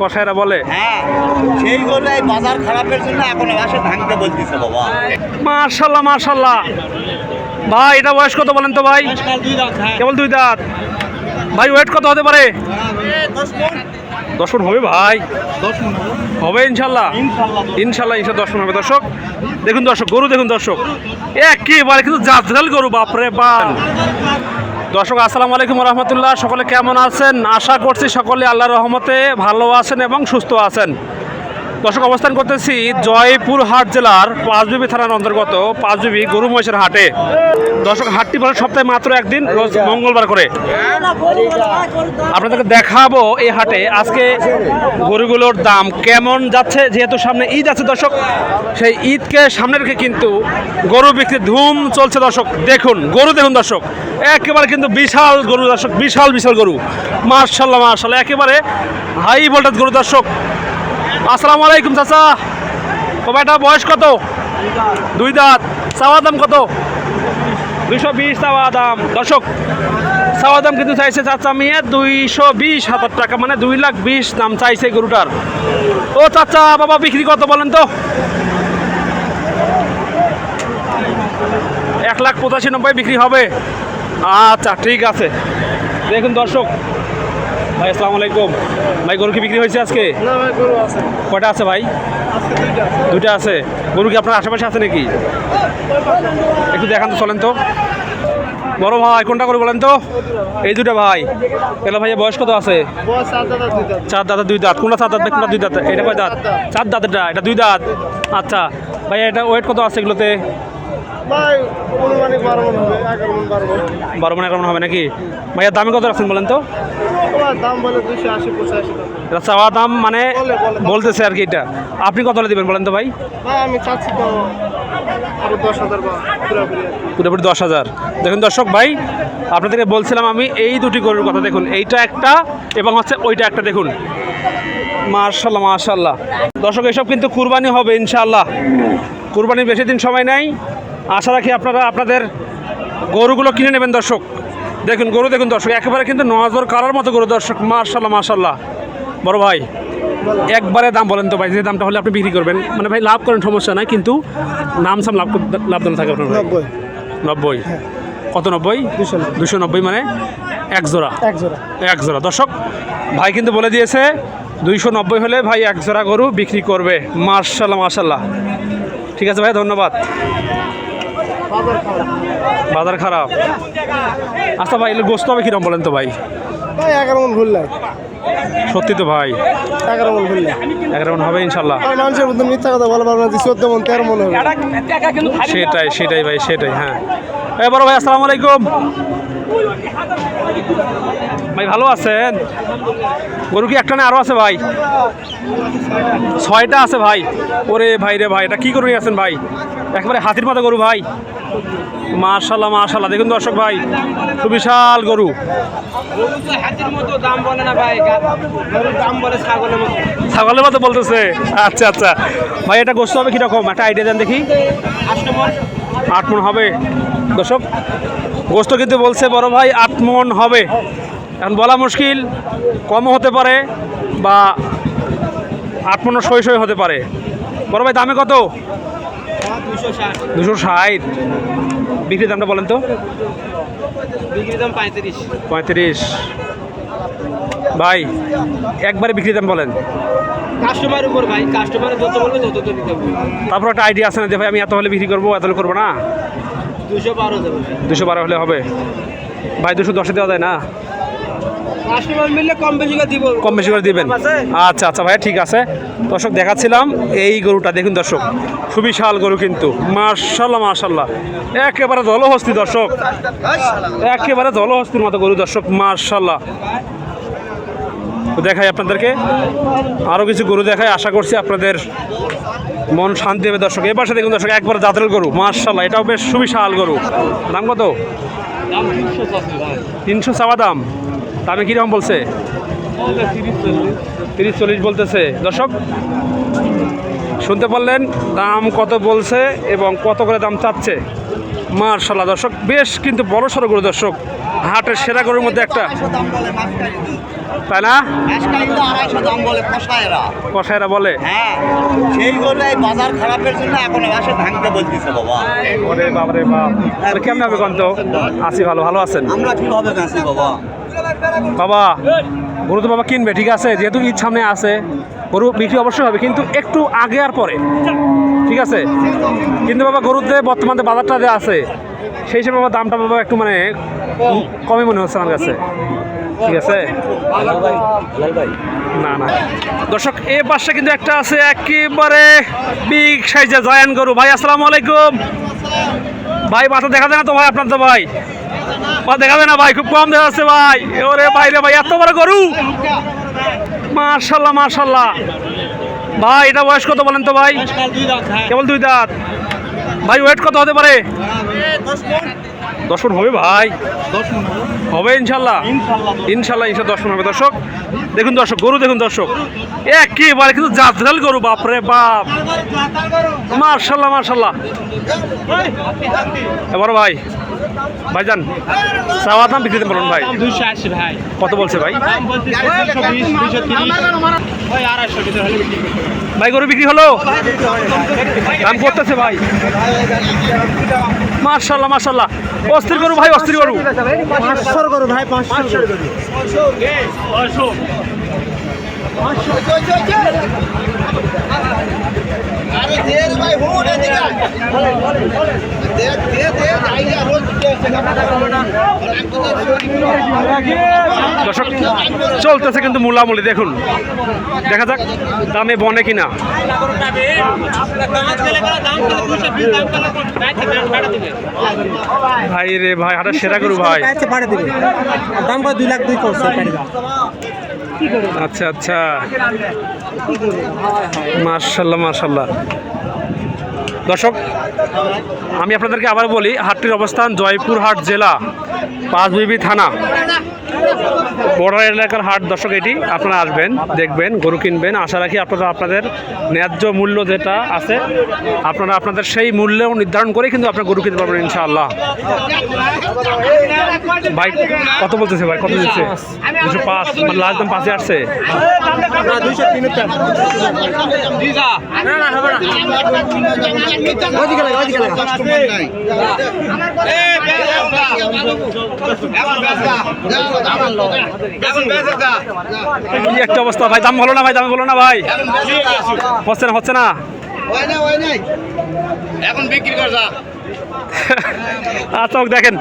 কষায়রা বলে হ্যাঁ, সেই করে বাজার খারাপের জন্য এখন আসে ভাঙতে বলতেছে বাবা। মাশাল্লাহ মাশাল্লাহ। ভাই এটা বয়স কত বলেন তো ভাই? কেবল 2 দাঁত। ভাই ওয়েট কত হতে পারে? 10 মণ হবে ভাই? 10 মণ হবে ইনশাল্লাহ। ইনশাল্লাহ 10 মণ হবে। দর্শক দেখুন, দর্শক গরু দেখুন, দর্শক একেবারে কিন্তু জাতজাল গরু, বাপরে বাপ। দর্শক আসসালামু আলাইকুম রহমতুল্লাহ। সকলে কেমন আছেন? আশা করছি সকলে আল্লাহর রহমতে ভালো আছেন এবং সুস্থ আছেন। দর্শক অবস্থান করতেছি জয়পুরহাট জেলার পাঁচবিবি থানার অন্তর্গত পাঁচবিবি গরু মহিষের হাটে। দর্শক হাটটি বলে সপ্তাহে মাত্র একদিন, রোজ মঙ্গলবার করে। আপনাদেরকে দেখাবো এই হাটে আজকে গরুগুলোর দাম কেমন যাচ্ছে, যেহেতু সামনে ঈদ আছে দর্শক। সেই ঈদকে সামনে রেখে কিন্তু গরু বিক্রির ধুম চলছে দর্শক। দেখুন গরু দেখুন দর্শক, একেবারে কিন্তু বিশাল গরু দর্শক, বিশাল বিশাল গরু। মাশাআল্লাহ মাশাআল্লাহ, একেবারে হাই ভোল্টেজ গরু দর্শক। আসসালামু আলাইকুম চাচা। ও বেটা বয়স কত? 2 দাঁত। চাওয়া দাম কত? 220 চাওয়া দাম দর্শক। চাওয়া দাম কিন্তু চাইছে চাচা মেয়ে 220,000 টাকা, মানে 2,20,000 দাম চাইছে গরুটার। ও চাচা বাবা বিক্রি কত বলেন তো? 1,85,000 বিক্রি হবে। আচ্ছা ঠিক আছে। দেখুন দর্শক, ভাই আসসালামু আলাইকুম। ভাই গরু কি বিক্রি হয়েছে আজকে? না ভাই, গরু আছে। কয়টা আছে ভাই? আজকে 2টা। 2টা আছে। গরু কি আপনার আশেপাশে আছে নাকি? একটু দেখান তো, চলেন তো। বড় ভাই কোনটা করে বলেন তো? এই 2টা ভাই। এলো ভাইয়া বয়স কত আছে? বয়স 4 দাঁত 2 দাঁত। 4 দাঁত 2 দাঁত। কোনটা 4 দাঁত কোনটা 2 দাঁত? এটা কয় দাঁত? 4 দাঁত। এটা 2 দাঁত। আচ্ছা ভাইয়া এটা ওয়েট কত আছে এগুলোতে? ভাই অনুমানিক 12 মণ হবে, 11 মণ 12 মণ। 12 মণ 11 মণ হবে নাকি? ভাইয়া দামি কত রাখছেন বলেন তো? তোমার দাম বলে 280-85 টাকা। এটা চাওয়া দাম মানে বলে। বলতেছে আর কি। এটা আপনি কত হলে দেবেন বলেন তো ভাই? ভাই আমি চাচ্ছি তো আরো 10,000 বা পুরোপুরি। পুরোপুরি 10,000। দেখুন দর্শক ভাই, আপনাদেরকে বলছিলাম আমি এই 2টি গরুর কথা। দেখুন এইটা একটা এবং হচ্ছে ওইটা একটা। দেখুন মাশাআল্লাহ মাশাআল্লাহ। দর্শক এসব কিন্তু কুরবানি হবে ইনশাআল্লাহ। কুরবানির বেশি দিন সময় নাই। আশা রাখি আপনারা আপনাদের গরুগুলো কিনে নেবেন দর্শক। দেখুন গরু দেখুন দর্শক, একেবারে কিন্তু নজর কাড়ার মতো গরু দর্শক। মাশাআল্লাহ মাশাআল্লাহ। বড় ভাই একবারে দাম বলেন তো ভাই, যে দামটা হলে আপনি বিক্রি করবেন। মানে ভাই লাভ করেন সমস্যা নাই, কিন্তু নাম সাম লাভদান থাকে আপনার। 90। 90। কত 90? 290 মানে এক জোড়া। এক জোড়া দর্শক। ভাই কিন্তু বলে দিয়েছে 290 হলে ভাই এক জোড়া গরু বিক্রি করবে। মাশাআল্লাহ মাশাআল্লাহ। ঠিক আছে ভাই, ধন্যবাদ। বাজার খারাপ। আচ্ছা ভাই এগুলো গোস্ত হবে কিরকম বলেন তো ভাই? ভাই 11 মণ ভুল নাই। সত্যি তো ভাই? 11 মণ ভুল নাই। 11 মণ হবে ইনশাল্লাহ। আর মানুষের মধ্যে মিথ্যা কথা বলা পারবে না, 14 মণ 13 মণ হবে। সেটাই ভাই, সেটাই। হ্যাঁ বড় ভাই আসসালামু আলাইকুম। ভাই ভালো আছেন? গরু কি একটা না আরো আছে ভাই? 6টা আছে ভাই। ওরে ভাই রে ভাই, এটা কি গরু নিয়ে আছেন ভাই? একেবারে হাতির মতো গরু ভাই। মাশাআল্লাহ মাশাআল্লাহ। দেখুন দর্শক ভাই, খুব বিশাল গরু। হাতির মতো দাম বলে না ভাই, গরুর দাম বলে ছাগলের মতো। ছাগলের মতো বলতেছে? আচ্ছা আচ্ছা ভাই, এটা গোস্ত হবে কীরকম একটা আইডিয়া দেন দেখি। 8 মণ হবে দর্শক। গোস্ত কিন্তু বলছে বড় ভাই 8 মণ হবে। এখন বলা মুশকিল, কমও হতে পারে বা 8 মণ সই হতে পারে। বড় ভাই দামে কত? 260। বিক্রির দামটা বলেন তো? বিক্রির দাম 35। ভাই একবারে বিক্রির দাম বলেন। কাস্টমার উপর ভাই, কাস্টমার যত বলবে তত তো দিতে হবে। তারপর একটা আইডিয়া আছে না যে ভাই আমি এত হলে বিক্রি করবো, এত হলে করবো না? 212 দেবে। 212 হলে হবে ভাই? 210 দেওয়া যায় না? কাস্টমার মিললে কম বেশি করে দিবেন। আচ্ছা আচ্ছা ভাই ঠিক আছে। দর্শক দেখাচ্ছিলাম এই গরুটা, দেখুন দর্শক সুবিশাল গরু কিন্তু। মাশাআল্লাহ মাশাআল্লাহ, একেবারে জলহস্তি দর্শক, একেবারে জলহস্তির মতো গরু দর্শক। মাশাআল্লাহ। দেখাই আপনাদেরকে আরও কিছু গরু দেখাই, আশা করছি আপনাদের মন শান্তি হবে দর্শক। এ পাশে দেখুন দর্শক, একবারে জাতের গরু। মাশাআল্লাহ, এটাও বেশ সুবিশাল গরু। দাম কত? 300 চাওয়া দাম। দামে কীরকম বলছে? 30-40 বলতেছে দর্শক। শুনতে পারলেন দাম কত বলছে এবং কত করে দাম চাচ্ছে। মাশাআল্লাহ দর্শক, বেশ কিন্তু বড় সড়ো গরু দর্শক। হাটের সেরা গরুর মধ্যে একটা, 250 দাম বলে মাঝখানে। তাই না? মাঝখানে 250 দাম বলে কষায়েরা। কষাইরা বলে। হ্যাঁ, সেই গরু এই বাজার খারাপের জন্য এখন আসে ভাঙতে বলতেছে বাবা। ওরে বাপ রে বাপ, তাহলে কেমন হবে কন্ত? আছি ভালো, ভালো আছেন আমরা কিভাবে বেঁচি বাবা? বাবা? গরু তো বাবা কিনবে, ঠিক আছে, যেহেতু ঈদ সামনে আছে গরু বিক্রি অবশ্যই হবে, কিন্তু একটু আগে আর পরে, ঠিক আছে। কিন্তু বাবা গরুতে বর্তমানে বাজারটা যে আছে সেই হিসেবে বাবা দামটা বাবা একটু মানে কমই মনে হচ্ছে আমার কাছে, ঠিক আছে। না না দর্শক, এ পাশে কিন্তু একটা আছে একেবারে বিগ সাইজের জায়ান্ট গরু। ভাই আসসালামু আলাইকুম। ভাই মাথা দেখা যায় না তো ভাই আপনার? তো ভাই পা দেখা যায় না ভাই, খুব কম দেখা যাচ্ছে ভাই। ওরে ভাই রে ভাই, এত বড় গরু, মাশাল্লাহ মাশাল্লাহ। ভাই এটা বয়স কত বলেন তো ভাই? কেবল 2 দাঁত। ভাই ওয়েট কত হতে পারে? 10 মণ হবে ভাই, হবে ইনশাল্লাহ, ইনশাল্লাহ 10 মণ হবে। দর্শক দেখুন, দর্শক গরু দেখুন, দর্শক একেবারে কিন্তু জাতজাল গরু, বাপরে বাপ, মাশাল্লাহ মাশাল্লাহ। এবার ভাই ভাইজান চাওয়া দাম বিক্রিতে বলুন ভাই। 280 ভাই। কত বলছে ভাই? দাম বলতে 220 230 ওই 250 ভিতরে হলে বিক্রি করতে হবে। ভাই গরু বিক্রি হলো, দাম করতেছে ভাই, মাশাল্লাহ মাশাল্লাহ। অস্থির গরু ভাই, অস্থির গরু। 500 গরু ভাই, 500 গরু। আরে দেড় ভাই হুন এদিকে দর্শক চলতেছে কিন্তু মূলামূলি, দেখুন দেখা যাক দামে বনে কিনা। ভাই রে ভাই, হাটের সেরা গরু ভাই। দাম 2 লাখ 2 করছে। আচ্ছা আচ্ছা, মাশাল্লাহ মাশাল্লাহ। দর্শক আমি আপনাদেরকে আবার বলি, হাটটির অবস্থান জয়পুরহাট জেলা, পাঁচবিবি থানা, বর্ডার এলাকার হাট। দর্শক এটি আপনারা আসবেন, দেখবেন, গরু কিনবেন। আশা রাখি আপনারা আপনাদের ন্যায্য মূল্য যেটা আছে আপনারা আপনাদের সেই মূল্য নির্ধারণ করে কিন্তু আপনারা গরু কিনতে পারবেন ইনশাআল্লাহ। ভাই কত বলতেছে ভাই? কত দিচ্ছে? 205, মানে লাস্ট দাম 5-এ আসছে। কি একটা অবস্থা ভাই, দাম ভালো না ভাই, দাম বলো না ভাই, হচ্ছে না হচ্ছে না। এখন বিক্রি কর যা। আচ্ছা দেখেন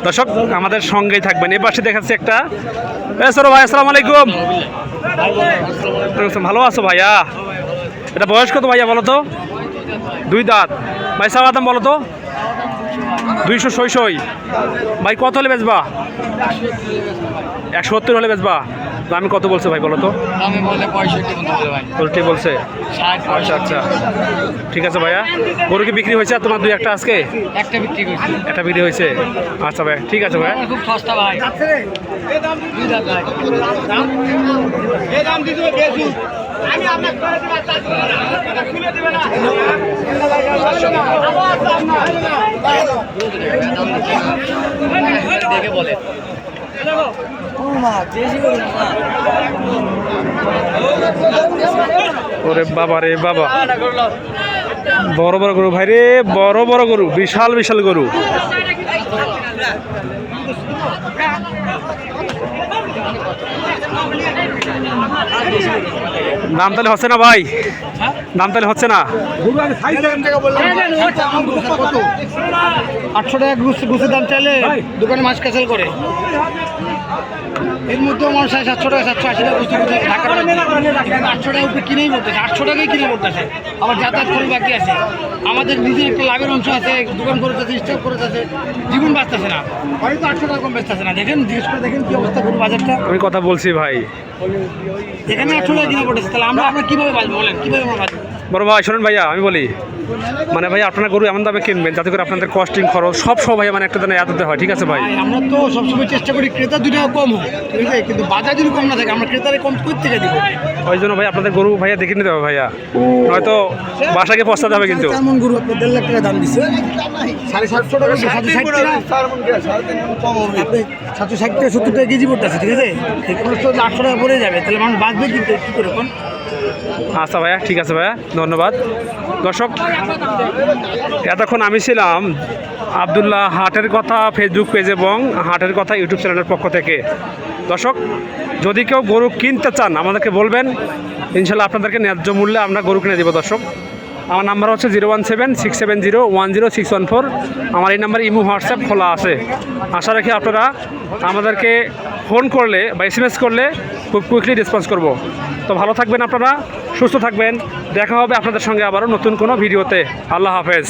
দর্শক, আমাদের সঙ্গেই থাকবেন। এ পাশে দেখাচ্ছি একটা, সরো ভাই আসসালামু আলাইকুম। ভালো আছো ভাইয়া? এটা বয়স কত ভাইয়া বলো তো? 2 দাঁত। ভাই চাওয়া দাম বলো তো? 266। ভাই কত হলে বেচবা? 170 হলে বেচবা। আমি কত বলছে ভাই বলো তো? আমি বলে 65 মতো বলে ভাই। উল্টে বলছে। আচ্ছা আচ্ছা ঠিক আছে ভাইয়া। গরু কি বিক্রি হয়েছে আর তোমার 2-1টা আজকে? একটা বিক্রি করছি। একটা বিক্রি হয়েছে। আচ্ছা ভাই ঠিক আছে ভাই। খুব সস্তা ভাই। এই দাম দিতে ভাই। এই দাম দিতে বেশি। আমি আপনাকে করে দিবা, চার্জ করব না। খুলে দিবেন না। দেখে বলে। ওরে বাবা রে বাবা, বড় বড় গরু ভাই রে, বড় বড় গরু, বিশাল বিশাল গরু। দাম তাহলে হচ্ছে না ভাই? দাম তাহলে হচ্ছে না? 800 টাকা গুছের দাম চাইলে দোকানে মাছ ক্যান্সেল করে। এর মধ্যেও মানুষ 700 টাকা 780 টাকা গুছি ঢাকার 800 টাকা উপরে কিনেই পড়তেছে, 800 টাকাই কিনে পড়তেছে। আবার যাতায়াত করে বাকি আছে, আমাদের নিজের একটা লাভের অংশ আছে, দোকান করতেছে, স্টক করতেছে, জীবন বাঁচতেছে না। হয়তো 800 টাকা কম বেচতেছে না। দেখেন জিজ্ঞেস করে দেখেন কি অবস্থা গরু বাজারটা। আমি কথা বলছি ভাই, এখানে 800 টাকা কিনে পড়তেছে, তাহলে আমরা আপনার কীভাবে বাঁচবো বলেন? কীভাবে আমরা বাঁচবো? বড় ভাই শোনেন ভাইয়া, আমি বলি মানে ভাই আপনারা গরু এমন দামে কিনবেন যাতে করে আপনাদের কস্টিং খরচ সব ভাই মানে একটা দানে এততে হয়, ঠিক আছে ভাই? ভাই আমরা তো সবসময় চেষ্টা করি ক্রেতা 2 টাকা কম হোক, ঠিক আছে, কিন্তু বাজার যদি কম না থাকে আমরা ক্রেতারে কম কই থেকে দিব? ওই জন্য ভাই আপনাদের গরু ভাইয়া দেখে নিতে হবে ভাইয়া, হয়তো বাসাকে পস্তাতে হবে কিন্তু। কেমন গরু আপনি 1.5 লাখ টাকা দাম দিচ্ছে, 750 টাকা 760 টাকা আপনি 760 টাকা 70 টাকা কেজি পড়তেছে, ঠিক আছে, এই খরচ তো 800 টাকা পড়ে যাবে, তাহলে মানুষ বাঁচবে কি করে কোন? আচ্ছা ভাইয়া, ঠিক আছে ভাইয়া, ধন্যবাদ। দর্শক, এতক্ষণ আমি ছিলাম আবদুল্লাহ হাটের কথা ফেসবুক পেজ এবং হাটের কথা ইউটিউব চ্যানেলের পক্ষ থেকে। দর্শক, যদি কেউ গরু কিনতে চান আমাদেরকে বলবেন, ইনশাল্লাহ আপনাদেরকে ন্যায্য মূল্যে আমরা গরু কিনে দেবো। দর্শক, আমার নাম্বার হচ্ছে 01767010614। আমার এই নাম্বারে ইমো হোয়াটসঅ্যাপ খোলা আছে। আশা রাখি আপনারা আমাদেরকে ফোন করলে বা SMS করলে খুব কুইকলি রেসপন্স করব। তো ভালো থাকবেন আপনারা, সুস্থ থাকবেন, দেখা হবে আপনাদের সঙ্গে আবারও নতুন কোনো ভিডিওতে। আল্লাহ হাফেজ।